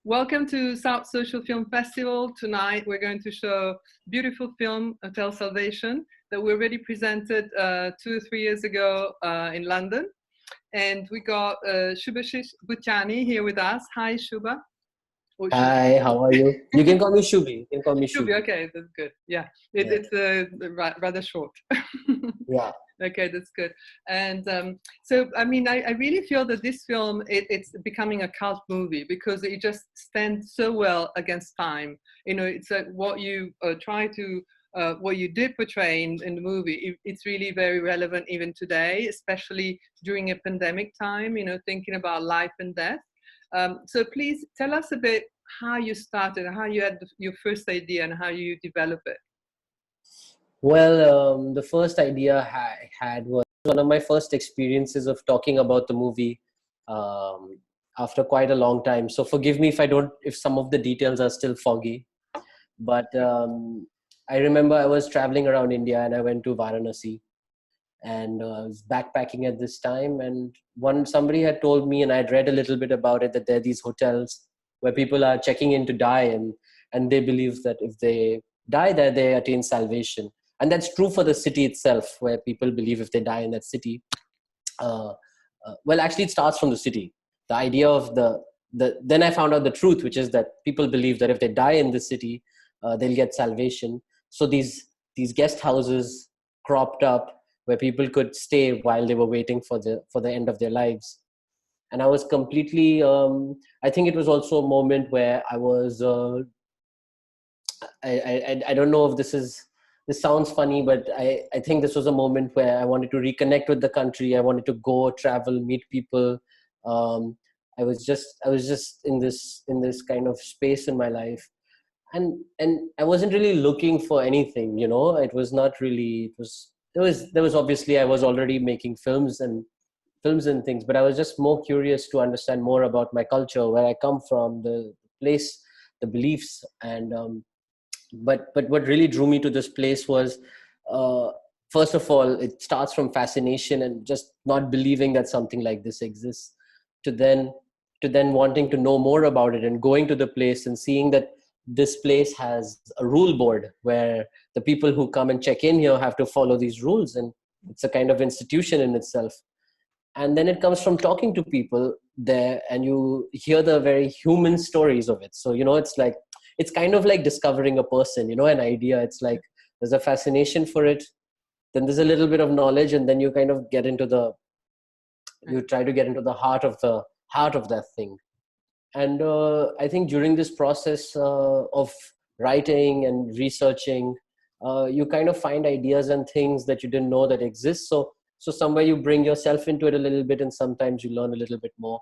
Welcome to South Social Film Festival. Tonight we're going to show beautiful film, Hotel Salvation, that we already presented 2 or 3 years ago in London. And we got Shubashish Bhutiani here with us. Hi, Shuba. Or Hi, how are you? You can call me Shubi. You can call me Shubi, Shubi. okay, that's good. Yeah, Yeah. it's rather short. Yeah. Okay, that's good. And so, I mean, I really feel that this film, it's becoming a cult movie because it just stands so well against time. You know, it's like what you what you did portray in the movie, it's really very relevant even today, especially during a pandemic time, you know, thinking about life and death. So please tell us a bit how you started, how you had your first idea and how you develop it. Well, the first idea I had was one of my first experiences of talking about the movie um, after quite a long time. So forgive me if some of the details are still foggy. But I remember I was traveling around India and I went to Varanasi, and I was backpacking at this time. And somebody had told me, and I'd read a little bit about it, that there are these hotels where people are checking in to die, and they believe that if they die there, they attain salvation. And that's true for the city itself, where people believe if they die in that city, uh, well, actually, it starts from the city. The idea of then I found out the truth, which is that people believe that if they die in the city, they'll get salvation. So these guest houses cropped up where people could stay while they were waiting for the end of their lives. And I was completely. I think it was also a moment where I was. I don't know if this sounds funny, but I think this was a moment where I wanted to reconnect with the country. I wanted to go travel, meet people. I was just in this kind of space in my life, and I wasn't really looking for anything. It was not really. There was obviously I was already making films and things, but I was just more curious to understand more about my culture, where I come from, the place, the beliefs, and but what really drew me to this place was, uh, first of all, it starts from fascination and just not believing that something like this exists, to then wanting to know more about it and going to the place and seeing that this place has a rule board where the people who come and check in here have to follow these rules, and it's a kind of institution in itself. And then it comes from talking to people there, and you hear the very human stories of it. So it's kind of like discovering a person, an idea. It's like there's a fascination for it, then there's a little bit of knowledge, and then you kind of you try to get into the heart of that thing. And I think during this process of writing and researching, you kind of find ideas and things that you didn't know that exist. So somewhere you bring yourself into it a little bit, and sometimes you learn a little bit more.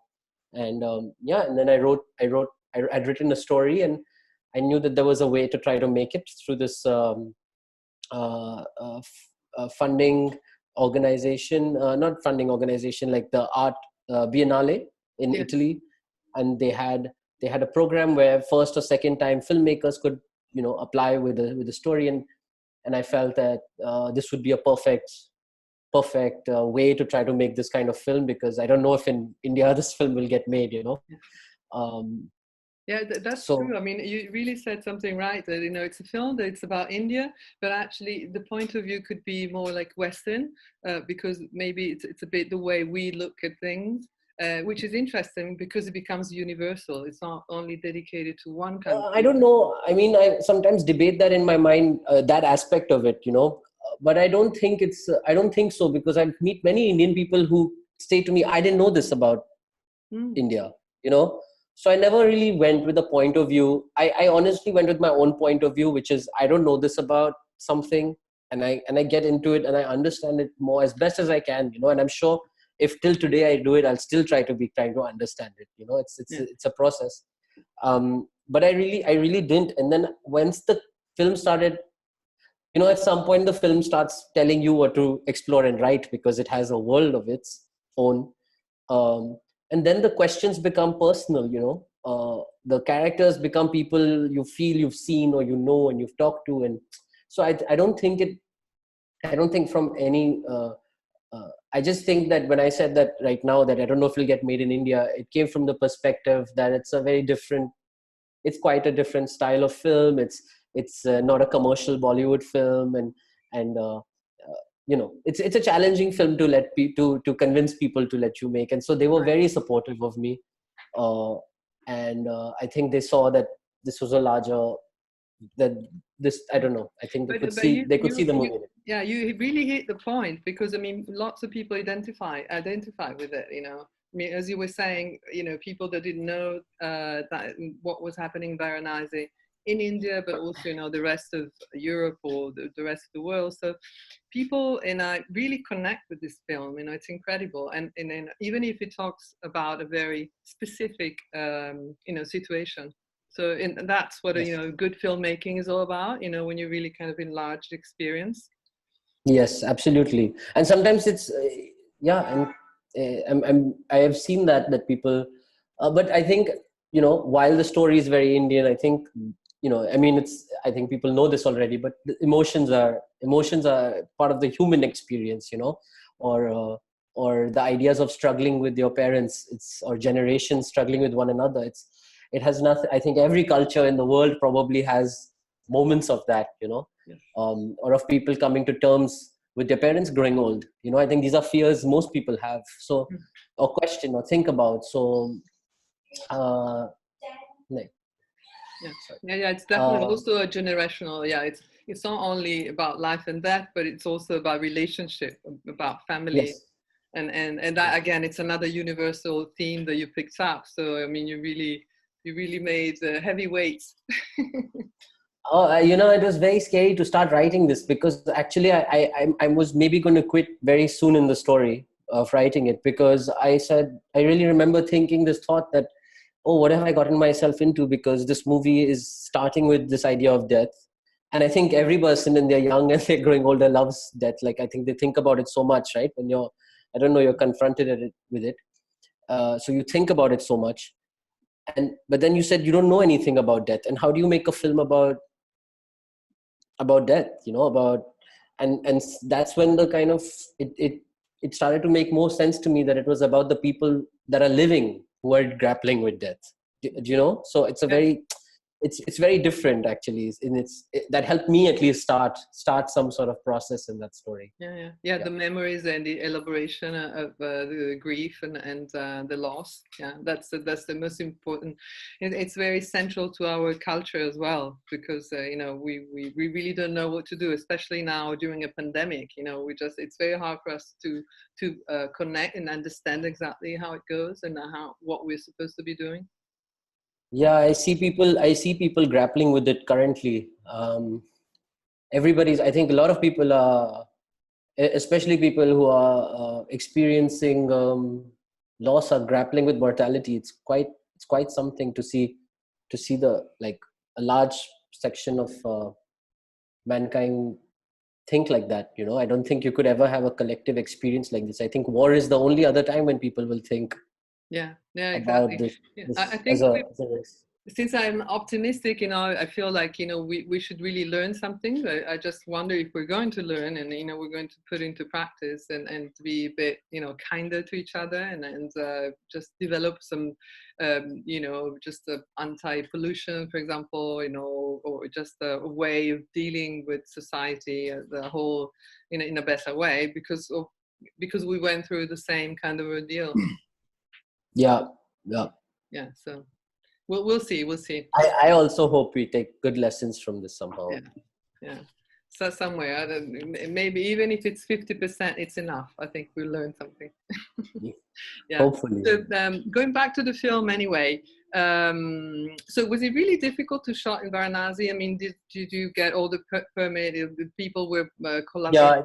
And yeah, and then I'd written a story, and I knew that there was a way to try to make it through this funding organization, not funding organization, like the art Biennale in Yes. Italy. And they had a program where first or second time filmmakers could apply with a story. And I felt that this would be a perfect way to try to make this kind of film, because I don't know if in India this film will get made. um, Yeah, that's so true. I mean, you really said something right that, you know, it's a film that it's about India, but actually the point of view could be more like Western, because maybe it's a bit the way we look at things, which is interesting because it becomes universal. It's not only dedicated to one I country. don't know. I mean, I sometimes debate that in my mind, that aspect of it. But I don't think I don't think so, because I meet many Indian people who say to me, I didn't know this about Mm, India, you know. So I never really went with a point of view. I honestly went with my own point of view, which is I don't know this about something, and I get into it and I understand it more as best as I can. And I'm sure if till today I do it, I'll still trying to understand it. yeah. It's a process. But I really didn't. And then once the film started, at some point the film starts telling you what to explore and write, because it has a world of its own. And then the questions become personal. The characters become people you feel you've seen, or and you've talked to. And so I don't think from any I just think that when I said that right now, that I don't know if it'll get made in India, it came from the perspective that it's quite a different style of film. It's not a commercial Bollywood film, and it's a challenging film to to convince people to let you make. And so they were very supportive of me, uh, and I think they saw that this was a larger that this I don't know. I think But you, they could see the movie in it. yeah, you really hit the point, because I mean, lots of people identify with it. I mean, as you were saying, people that didn't know that what was happening in Varanasi in India, but also the rest of Europe or the rest of the world. So people really connect with this film. It's incredible, and even if it talks about a very specific situation. So that's what Yes. good filmmaking is all about. When you really kind of enlarge the experience. Yes, absolutely. And sometimes it's yeah, and I have seen that people, but I think while the story is very Indian, I think I mean I think people know this already, but the emotions are part of the human experience, or the ideas of struggling with your parents, or generations struggling with one another. It has nothing. I think every culture in the world probably has moments of that, Yes. or of people coming to terms with their parents growing old. I think these are fears most people have. So, or question or think about. So, like, yeah, it's definitely also a generational. Yeah, it's not only about life and death, but it's also about relationship, about family. yes. And that, again, it's another universal theme that you picked up. So I mean, you really made heavy weights. It was very scary to start writing this, because actually I was maybe going to quit very soon in the story of writing it, because I really remember thinking this thought that, oh, what have I gotten myself into? Because this movie is starting with this idea of death. And I think every person, when they're young and they're growing older, loves death. Like, I think they think about it so much, right? When you're confronted with it. So you think about it so much. But then you said you don't know anything about death. And how do you make a film about death, and that's when the kind of it started to make more sense to me, that it was about the people that are living who are grappling with death. Do you know? So it's a Yeah. very it's very different, actually. That helped me at least start some sort of process in that story. Yeah. The memories and the elaboration of the grief and the loss. Yeah, that's the most important. It's very central to our culture as well, because we really don't know what to do, especially now during a pandemic. It's very hard for us to connect and understand exactly how it goes and what we're supposed to be doing. Yeah, I see people grappling with it currently. I think a lot of people are, especially people who are experiencing loss, are grappling with mortality. It's quite something to see the, like, a large section of mankind think like that. I don't think you could ever have a collective experience like this. I think war is the only other time when people will think Yeah, about exactly. this Yeah, I this think as a race. since I'm optimistic, I feel like, we should really learn something. I just wonder if we're going to learn, and, we're going to put into practice, and to be a bit, kinder to each other, and just develop some, just anti-pollution, for example, or just a way of dealing with society as a whole in a better way, because we went through the same kind of ordeal. Yeah, yeah. Yeah, so we'll see. We'll see. I also hope we take good lessons from this somehow. Yeah. So somewhere, maybe even if it's 50%, it's enough. I think we'll learn something. Yeah. Hopefully. So going back to the film anyway. So was it really difficult to shoot in Varanasi? I mean, did you get all the permit? The people were collaborating? Yeah,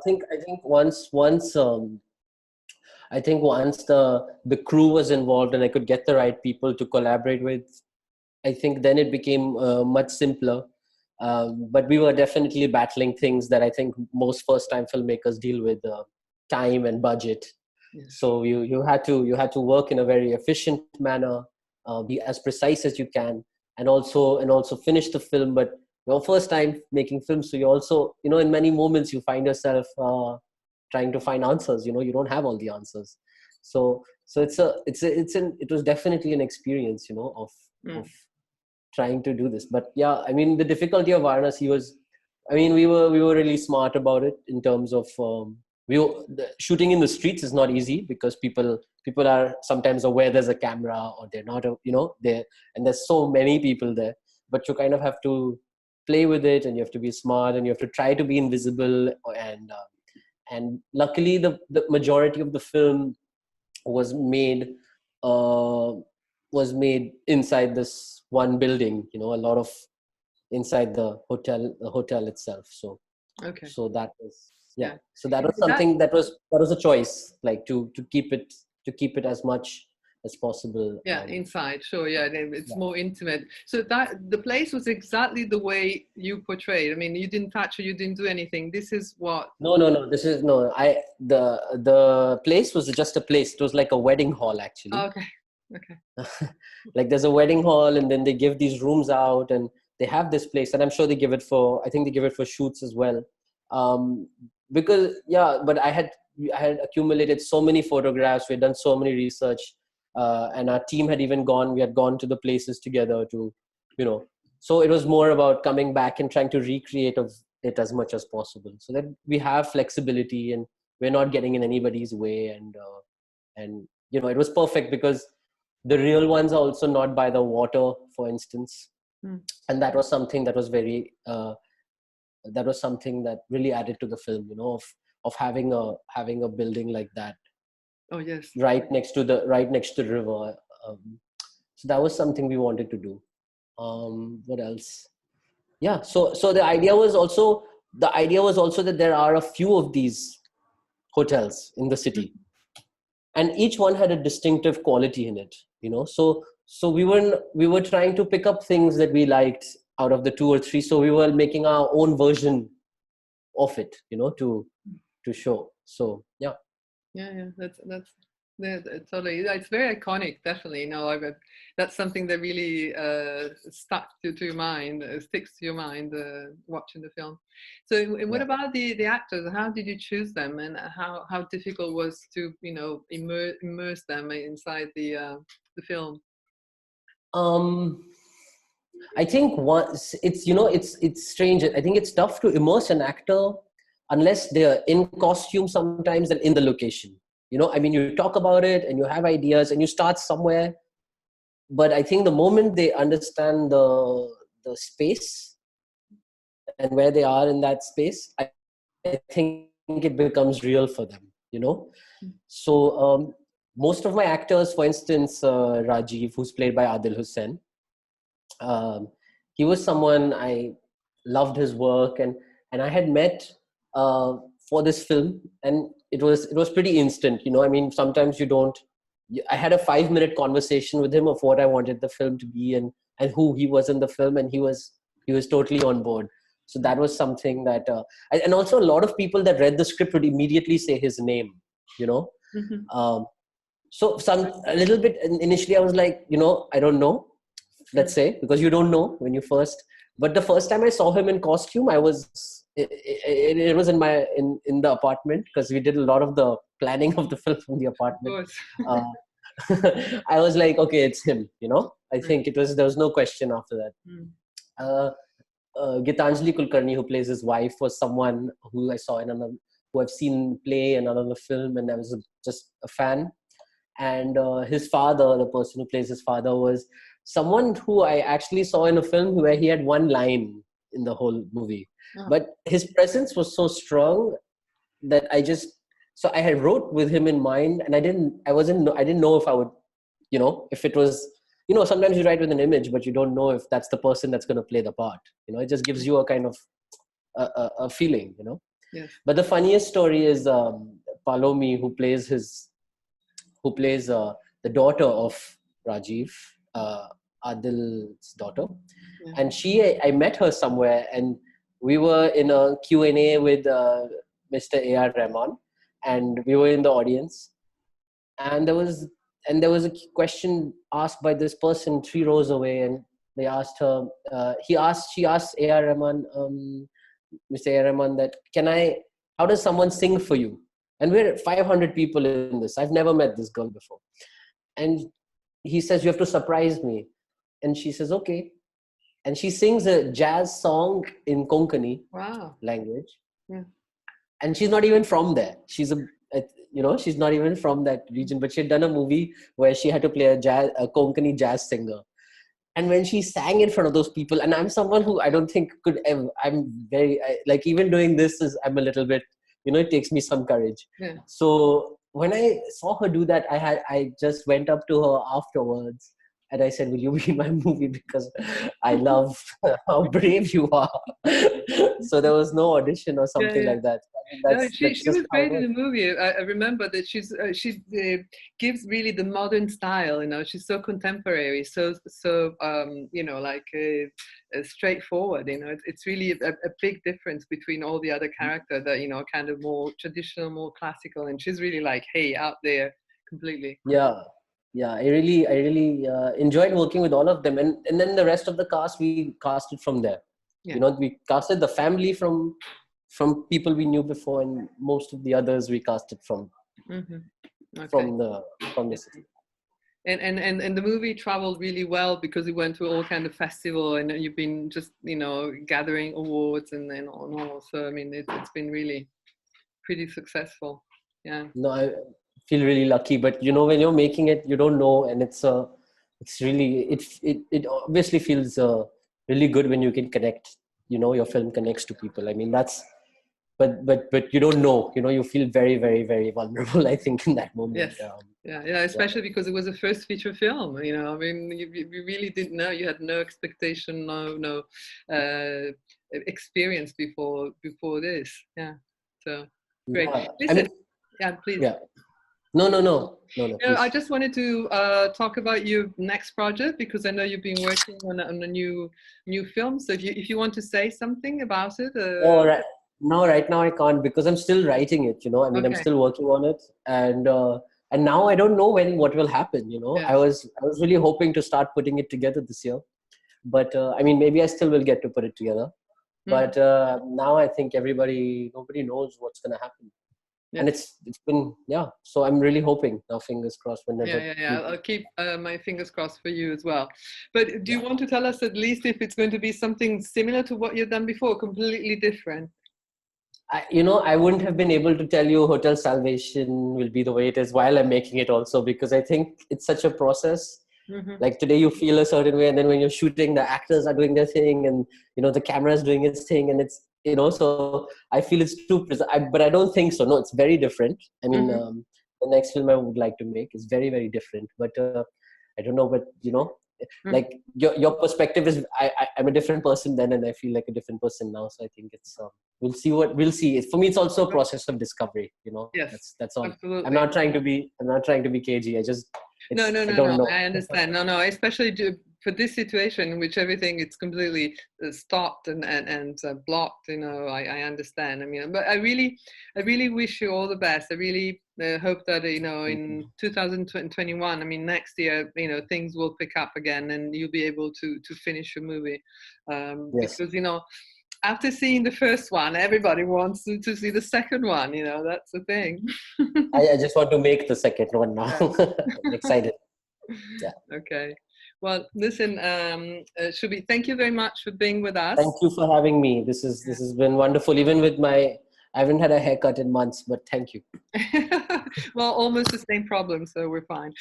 I think once the crew was involved and I could get the right people to collaborate with, I think then it became much simpler. But we were definitely battling things that I think most first-time filmmakers deal with: time and budget. Yes. So you had to work in a very efficient manner, be as precise as you can, and also finish the film. But your first time making films, so you also, in many moments you find yourself trying to find answers. You don't have all the answers. So it was definitely an experience, of trying to do this. But yeah, I mean, the difficulty of Varanasi was, I mean, we were really smart about it in terms of shooting in the streets is not easy because people are sometimes aware there's a camera, or they're not, there, and there's so many people there. But you kind of have to play with it, and you have to be smart, and you have to try to be invisible. And luckily, the majority of the film was made uh, inside this one building. A lot of inside the hotel itself. So Okay. so that was, yeah. Yeah. So that was something that was a choice, like to keep it as much as possible. Yeah, inside, sure. Yeah, it's Yeah. more intimate. So that the place was exactly the way you portrayed. I mean, you didn't touch or you didn't do anything. This is what. No. This is no. The place was just a place. It was like a wedding hall, actually. Oh, okay. Okay. Like there's a wedding hall, and then they give these rooms out, and they have this place, and I'm sure they give it for. I think they give it for shoots as well. Because yeah, but I had accumulated so many photographs. We had done so many research, and our team had even gone. We had gone to the places together to, So it was more about coming back and trying to recreate of it as much as possible, so that we have flexibility and we're not getting in anybody's way. And it was perfect because the real ones are also not by the water, for instance. And that was something that was very something that really added to the film, of having a building like that. Oh yes. Right next to the river. So that was something we wanted to do. What else? Yeah. So the idea was also that there are a few of these hotels in the city, and each one had a distinctive quality in it. So we were trying to pick up things that we liked out of the two or three. So we were making our own version of it, to show. So yeah. Yeah. That's yeah, totally. It's very iconic, definitely. That's something that really stuck to your mind, sticks to your mind watching the film. So, and what about the actors? How did you choose them, and how difficult was to immerse them inside the film? I think once it's strange. I think it's tough to immerse an actor unless they're in costume sometimes and in the location. I mean, you talk about it and you have ideas and you start somewhere, but I think the moment they understand the space and where they are in that space, I think it becomes real for them. So most of my actors, for instance, Rajiv, who's played by Adil Hussain, he was someone I loved his work, and I had met for this film, and it was pretty instant. I mean, sometimes I had a 5-minute conversation with him of what I wanted the film to be, and who he was in the film, and he was totally on board. So that was something that, and also a lot of people that read the script would immediately say his name. So a little bit initially I was like, I don't know, let's say, because you don't know when you first. But the first time I saw him in costume, it was in the apartment, because we did a lot of the planning of the film from the apartment. I was like, okay, it's him. I think there was no question after that. Gitanjali Kulkarni, who plays his wife, was someone who I saw who I've seen play in another film, and I was just a fan. And his father, the person who plays his father, was someone who I actually saw in a film where he had one line in the whole movie. Oh. But his presence was so strong that I had wrote with him in mind, and I didn't know if I would, if it was, sometimes you write with an image, but you don't know if that's the person that's going to play the part. It just gives you a kind of a feeling, Yes. But the funniest story is Palomi, who plays the daughter of Rajiv, Adil's daughter. Yeah. And I met her somewhere, and we were in a Q&A with Mr. A.R. Rahman, and we were in the audience, and there was a question asked by this person 3 rows away, and they asked her, she asked A.R. Rahman, Mr. A.R. Rahman, that how does someone sing for you? And we're 500 people in this. I've never met this girl before. And he says, you have to surprise me. And she says, okay. And she sings a jazz song in Konkani Wow. language. Yeah. And she's not even from there. She's she's not even from that region, but she had done a movie where she had to play a Konkani jazz singer. And when she sang in front of those people, and I'm someone who I don't think could ever, like even doing this I'm a little bit, it takes me some courage. Yeah. So when I saw her do that, I just went up to her afterwards and I said, will you be in my movie? Because I love how brave you are. So there was no audition or something like that. I mean, No, she that's just was how it great in was. the movie. I remember that she gives really the modern style. She's so contemporary, so straightforward. It's really a big difference between all the other characters that kind of more traditional, more classical, and she's really like, hey, out there completely. Yeah, I really enjoyed working with all of them, and then the rest of the cast we casted from there. Yeah. We casted the family from people we knew before, and most of the others we casted from Okay. from the city. And the movie traveled really well because it went to all kind of festival, and you've been just gathering awards and all. So I mean, it's been really pretty successful. Yeah. No, I feel really lucky, but when you're making it, you don't know, and it's really it obviously feels really good when you can connect. Your film connects to people. I mean, that's but you don't know. You feel very, very, very vulnerable, I think, in that moment. Yes. Yeah, especially because it was a first feature film. I mean, you really didn't know. You had no expectation, no experience before this. Yeah. So great. Yeah, Listen. Please. Yeah. No. Please. I just wanted to talk about your next project because I know you've been working on a new film. So if you want to say something about it. Oh, right. No, right now I can't because I'm still writing it. I mean, I'm Okay. still working on it, and now I don't know what will happen. Yes. I was really hoping to start putting it together this year, but I mean, maybe I still will get to put it together. But now I think nobody knows what's going to happen. Yes. And it's been, so I'm really hoping now, fingers crossed. I'll keep my fingers crossed for you as well. But do you want to tell us at least if it's going to be something similar to what you've done before, completely different? I wouldn't have been able to tell you Hotel Salvation will be the way it is while I'm making it also, because I think it's such a process. Like today you feel a certain way, and then when you're shooting, the actors are doing their thing, and the camera is doing its thing, and it's so I feel it's but I don't think so. No, it's very different. I mean, the next film I would like to make is very, very different, but I don't know. But like your perspective is I'm a different person then, and I feel like a different person now. So I think it's we'll see. For me, it's also a process of discovery. Yes, that's all. absolutely. I'm not trying to be cagey. No. I don't know. I understand. No, especially for this situation in which everything it's completely stopped and blocked. I understand. I mean, but I really wish you all the best. I really hope that in 2021, I mean next year, things will pick up again and you'll be able to finish your movie. Yes. Because after seeing the first one, everybody wants to see the second one. That's the thing. I just want to make the second one now. I'm excited. Yeah. Okay. Well, listen, Shubi, thank you very much for being with us. Thank you for having me. This has been wonderful. Even with I haven't had a haircut in months, but thank you. Well, almost the same problem, so we're fine.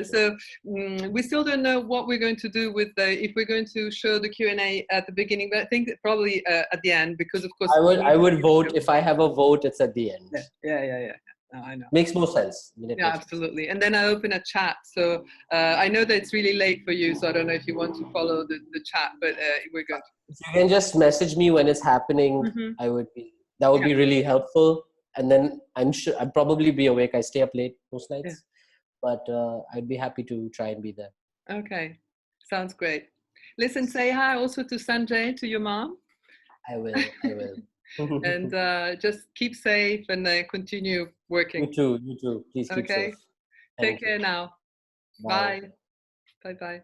So we still don't know what we're going to do with if we're going to show the Q&A at the beginning, but I think probably at the end, because of course I would vote. If I have a vote, it's at the end. Yeah. No, I know. Makes more sense. Absolutely. And then I open a chat. So I know that it's really late for you, so I don't know if you want to follow the chat, but we're going to. If you can just message me when it's happening, that would be really helpful. And then I'm sure I'd probably be awake. I stay up late most nights, but I'd be happy to try and be there. Okay. Sounds great. Listen, say hi also to Sanjay, to your mom. I will. And just keep safe and continue working. You too. Please keep safe. Take care now. Bye. Bye.